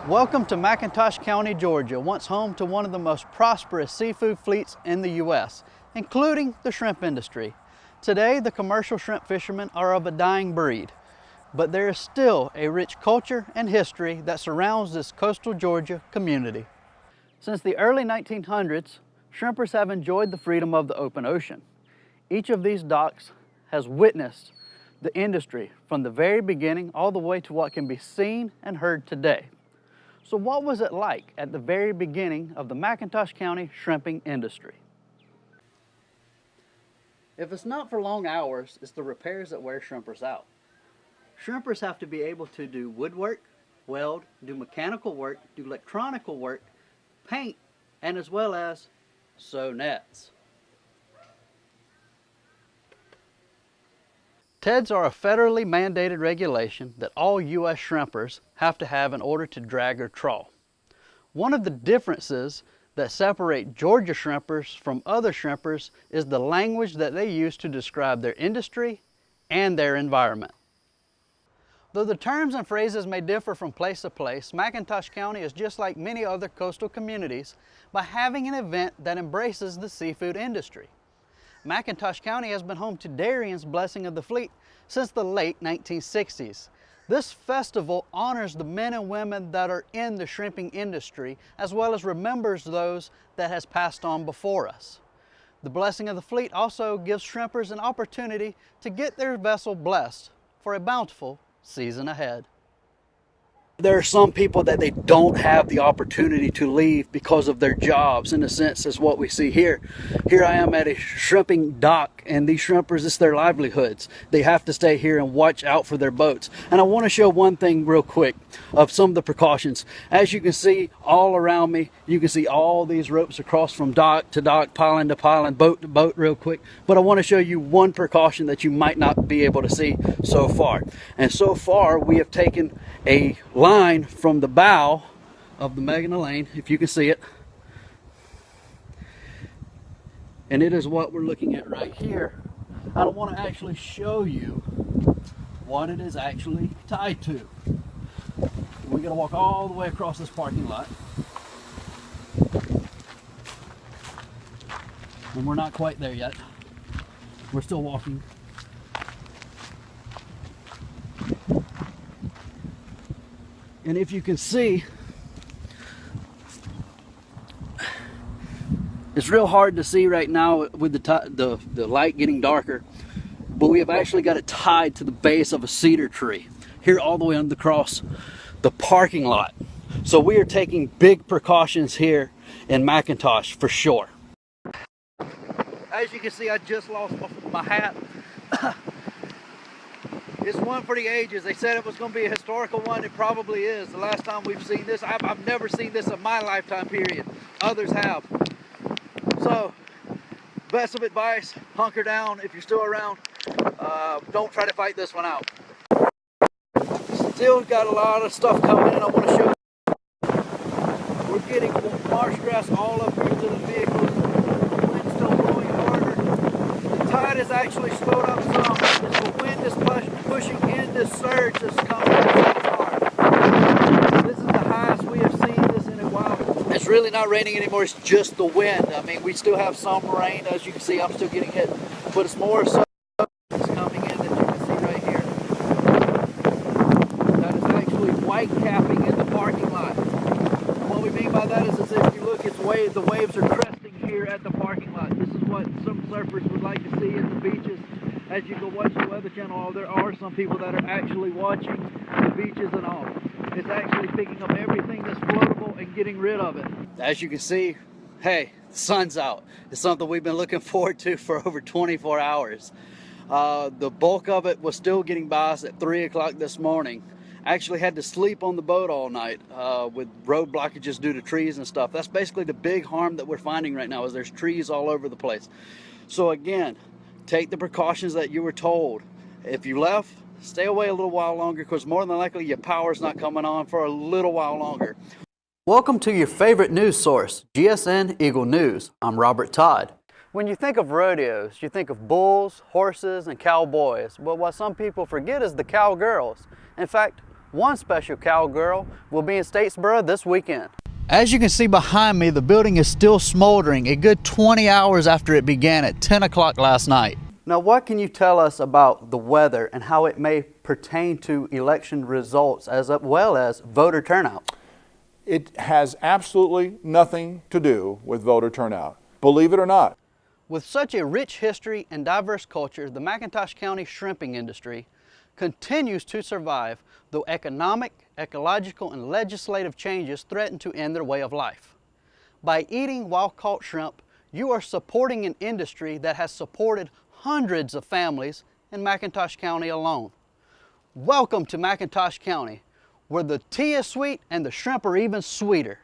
Welcome to McIntosh County, Georgia, once home to one of the most prosperous seafood fleets in the U.S., including the shrimp industry. Today, the commercial shrimp fishermen are of a dying breed, but there is still a rich culture and history that surrounds this coastal Georgia community. Since the early 1900s, shrimpers have enjoyed the freedom of the open ocean. Each of these docks has witnessed the industry from the very beginning all the way to what can be seen and heard today. So what was it like at the very beginning of the McIntosh County shrimping industry? If it's not for long hours, it's the repairs that wear shrimpers out. Shrimpers have to be able to do woodwork, weld, do mechanical work, do electronical work, paint, and as well as sew nets. TEDs are a federally mandated regulation that all U.S. shrimpers have to have in order to drag or trawl. One of the differences that separate Georgia shrimpers from other shrimpers is the language that they use to describe their industry and their environment. Though the terms and phrases may differ from place to place, McIntosh County is just like many other coastal communities by having an event that embraces the seafood industry. McIntosh County has been home to Darien's Blessing of the Fleet since the late 1960s. This festival honors the men and women that are in the shrimping industry, as well as remembers those that has passed on before us. The Blessing of the Fleet also gives shrimpers an opportunity to get their vessel blessed for a bountiful season ahead. There are some people that they don't have the opportunity to leave because of their jobs, in a sense, is what we see here. Here I am at a shrimping dock, and these shrimpers, it's their livelihoods. They have to stay here and watch out for their boats. And I want to show one thing real quick of some of the precautions. As you can see all around me, you can see all these ropes across from dock to dock, piling to piling, boat to boat real quick. But I want to show you one precaution that you might not be able to see so far. And so far, we have taken a line from the bow of the Magna Lane, if you can see it, and it is what we're looking at right here. I don't want to actually show you what it is actually tied to. We're going to walk all the way across this parking lot, and we're not quite there yet. We're still walking. And if you can see, it's real hard to see right now with the light getting darker, but we have actually got it tied to the base of a cedar tree here all the way across the parking lot. So we are taking big precautions here in McIntosh for sure. As you can see, I just lost my hat. It's one for the ages. They said it was going to be a historical one. It probably is. The last time we've seen this, I've never seen this in my lifetime period. Others have. So, best of advice, hunker down if you're still around. Don't try to fight this one out. Still got a lot of stuff coming in. I want to show you. We're getting marsh grass all up here to the vehicles. The wind's still blowing harder. The tide has actually slowed up some. The wind is pushing in this surge that's coming so far. This is the highest we have seen this in a while. It's really not raining anymore, it's just the wind. I mean, we still have some rain. As you can see, I'm still getting hit, but it's more so that's coming in that you can see right here. That is actually white capping in the parking lot. And what we mean by that is if you look, the waves are cresting here at the parking lot. This is what some surfers would like to see in the beaches. As you go watch the Weather Channel, there are some people that are actually watching the beaches and all. It's actually picking up everything that's floatable and getting rid of it. As you can see, hey, the sun's out. It's something we've been looking forward to for over 24 hours. The bulk of it was still getting by us at 3 o'clock this morning. Actually had to sleep on the boat all night with road blockages due to trees and stuff. That's basically the big harm that we're finding right now, is there's trees all over the place. So again, take the precautions that you were told. If you left, stay away a little while longer, because more than likely your power's not coming on for a little while longer. Welcome to your favorite news source, GSN Eagle News. I'm Robert Todd. When you think of rodeos, you think of bulls, horses, and cowboys. But what some people forget is the cowgirls. In fact, One special cowgirl will be in Statesboro this weekend. As you can see behind me, the building is still smoldering a good 20 hours after it began at 10 o'clock last night. Now, what can you tell us about the weather and how it may pertain to election results as well as voter turnout? It has absolutely nothing to do with voter turnout, believe it or not. With such a rich history and diverse culture, the McIntosh County shrimping industry continues to survive, though economic, ecological, and legislative changes threaten to end their way of life. By eating wild-caught shrimp, you are supporting an industry that has supported hundreds of families in McIntosh County alone. Welcome to McIntosh County, where the tea is sweet and the shrimp are even sweeter.